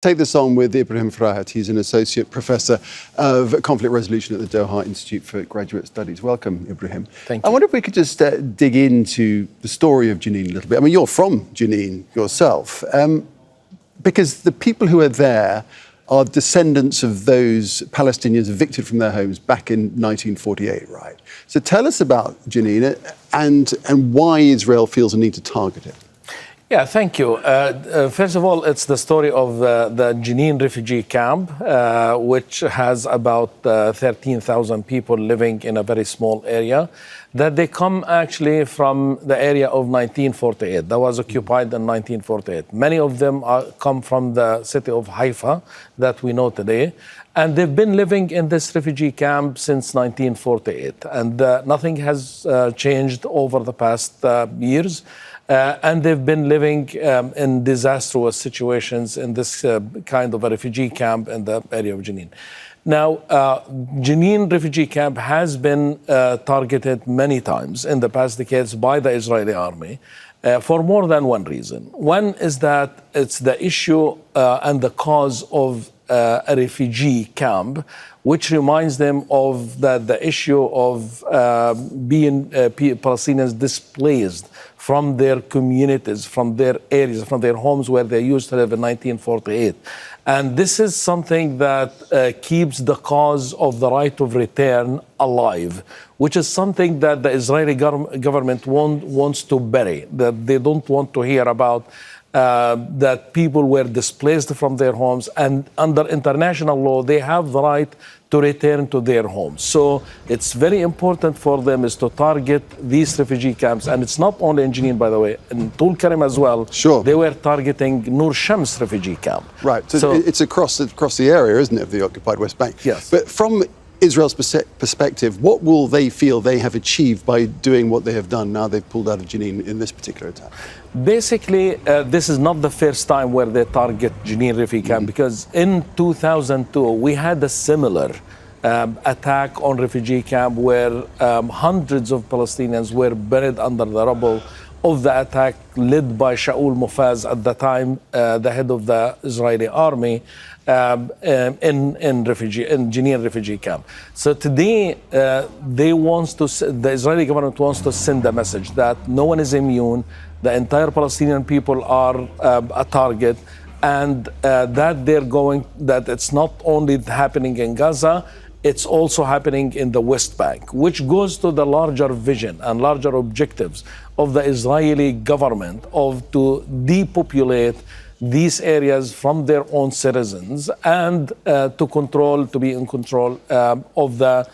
Take this on with Ibrahim Fraihat. He's an associate professor of conflict resolution at the Doha Institute for Graduate Studies. Welcome, Ibrahim. Thank you. I wonder if we could just dig into the story of Jenin a little bit. I mean, you're from Jenin yourself, because the people who are there are descendants of those Palestinians evicted from their homes back in 1948, right? So tell us about Jenin and why Israel feels a need to target it. Yeah, thank you. First of all, it's the story of the Jenin refugee camp, which has about 13,000 people living in a very small area, that they come actually from the area of 1948, that was occupied in 1948. Many of them come from the city of Haifa that we know today, and they've been living in this refugee camp since 1948, and nothing has changed over the past years. And they've been living in disastrous situations in this kind of a refugee camp in the area of Jenin. Now, Jenin refugee camp has been targeted many times in the past decades by the Israeli army for more than one reason. One is that it's the issue and the cause of a refugee camp, which reminds them of the issue of being Palestinians displaced from their communities, from their areas, from their homes where they used to live in 1948. And this is something that keeps the cause of the right of return alive, which is something that the Israeli government wants to bury, that they don't want to hear about. That people were displaced from their homes, and under international law, they have the right to return to their homes. So it's very important for them is to target these refugee camps. And it's not only in Jenin, by the way, in Tul Karim as well. Sure. They were targeting Nur Shams refugee camp. Right. So it's across the area, isn't it, of the occupied West Bank? Yes. But from Israel's perspective, what will they feel they have achieved by doing what they have done now they've pulled out of Jenin in this particular attack? Basically, this is not the first time where they target Jenin refugee camp, because in 2002, we had a similar attack on refugee camp where hundreds of Palestinians were buried under the rubble of the attack led by Shaul Mofaz at the time, the head of the Israeli army, in Jenin refugee camp. So today, the Israeli government wants to send a message that no one is immune, the entire Palestinian people are a target, and that it's not only happening in Gaza, it's also happening in the West Bank, which goes to the larger vision and larger objectives of the Israeli government to depopulate these areas from their own citizens and to be in control of the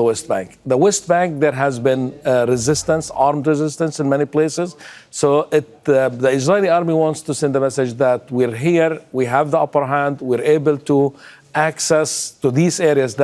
West Bank. The West Bank, there has been resistance, armed resistance in many places. So the Israeli army wants to send a message that we're here, we have the upper hand, we're able to access to these areas,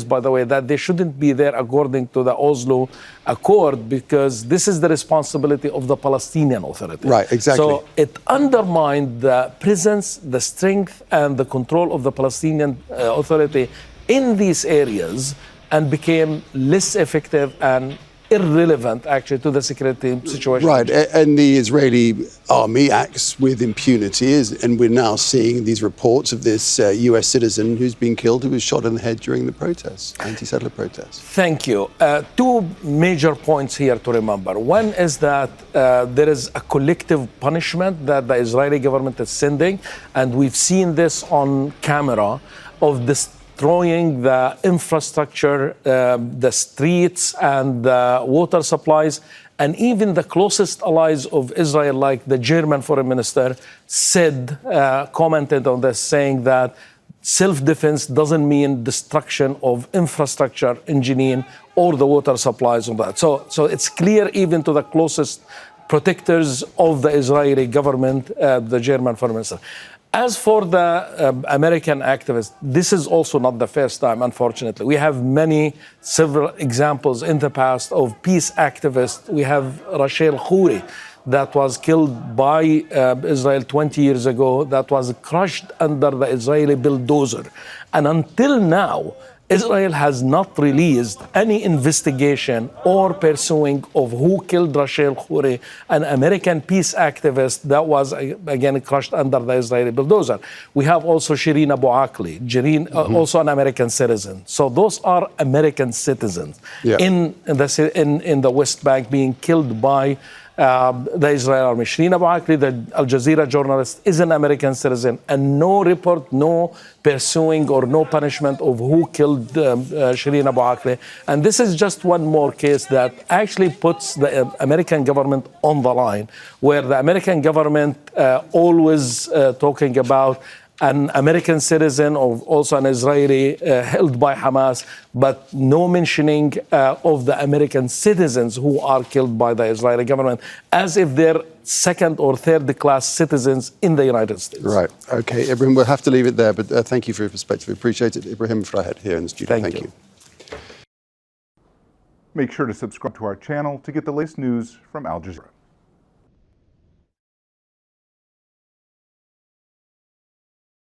by the way, that they shouldn't be there according to the Oslo Accord, because this is the responsibility of the Palestinian Authority. Right, exactly. So it undermined the presence, the strength, and the control of the Palestinian Authority in these areas, and became less effective and irrelevant, actually, to the security situation. Right, and the Israeli army acts with impunity, and we're now seeing these reports of this US citizen who's been killed, who was shot in the head during the protests, anti-settler protests. Thank you. Two major points here to remember. One is that there is a collective punishment that the Israeli government is sending, and we've seen this on camera, of destroying the infrastructure, the streets and the water supplies, and even the closest allies of Israel, like the German foreign minister, commented on this, saying that self-defense doesn't mean destruction of infrastructure in Jenin or the water supplies of that. So it's clear even to the closest protectors of the Israeli government, the German foreign minister. As for the American activists, this is also not the first time, unfortunately. We have several examples in the past of peace activists. We have Rachel Khoury, that was killed by Israel 20 years ago, that was crushed under the Israeli bulldozer. And until now, Israel has not released any investigation or pursuing of who killed Rachel Khoury, an American peace activist that was, again, crushed under the Israeli bulldozer. We have also Shireen Abu Akleh, also an American citizen. So those are American citizens in the West Bank being killed by the Israeli army. Shireen Abu Akleh, the Al Jazeera journalist, is an American citizen, and no report, no pursuing or no punishment of who killed Shireen Abu Akleh. And this is just one more case that actually puts the American government on the line, where the American government always talking about an American citizen or also an Israeli held by Hamas, but no mentioning of the American citizens who are killed by the Israeli government, as if they're second or third class citizens in the United States. Right. Okay, Ibrahim, we'll have to leave it there, but thank you for your perspective. We appreciate it. Ibrahim Fraihat here in the studio. Thank you. Make sure to subscribe to our channel to get the latest news from Al Jazeera.